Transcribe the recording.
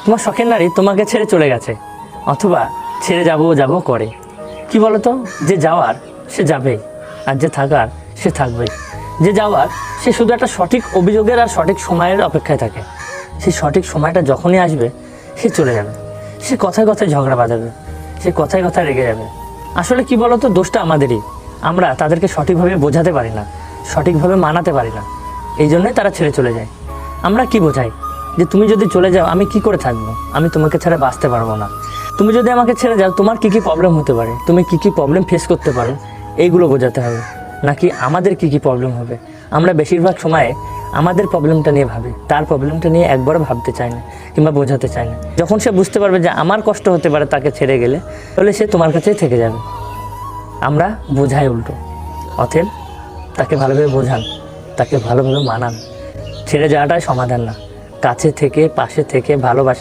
তোমার শখের নারী তোমাকে ছেড়ে চলে গেছে, অথবা ছেড়ে যাবো যাবো করে। কি বলো তো, যে যাওয়ার সে যাবেই, আর যে থাকার সে থাকবেই। যে যাওয়ার সে শুধু একটা সঠিক অভিযোগের আর সঠিক সময়ের অপেক্ষায় থাকে। সেই সঠিক সময়টা যখনই আসবে সে চলে যাবে। সে কথায় কথায় ঝগড়া বাঁধাবে, সে কথায় কথায় রেগে যাবে। আসলে কি বলো তো, দোষটা আমাদেরই। আমরা তাদেরকে সঠিকভাবে বোঝাতে পারি না, সঠিকভাবে মানাতে পারি না, এই জন্যই তারা ছেড়ে চলে যায়। আমরা কি বোঝাই যে তুমি যদি চলে যাও আমি কি করে থাকবো, আমি তোমাকে ছাড়া বাঁচতে পারবো না। তুমি যদি আমাকে ছেড়ে যাও তোমার কি কি প্রবলেম হতে পারে, তুমি কি কি প্রবলেম ফেস করতে পারো, এইগুলো বোঝাতে হবে। নাকি আমাদের কি কি প্রবলেম হবে। আমরা বেশিরভাগ সময়ে আমাদের প্রবলেমটা নিয়ে ভাবি, তার প্রবলেমটা নিয়ে একবারও ভাবতে চাই না কিংবা বোঝাতে চাই না। যখন সে বুঝতে পারবে যে আমার কষ্ট হতে পারে তাকে ছেড়ে গেলে, তাহলে সে তোমার কাছেই থেকে যাবে। আমরা বোঝাই উল্টো। অতএব তাকে ভালোভাবে বোঝান, তাকে ভালোভাবে মানান। ছেড়ে যাওয়াটাই সমাধান না, কাছে থেকে পাশে থেকে ভালোবাসা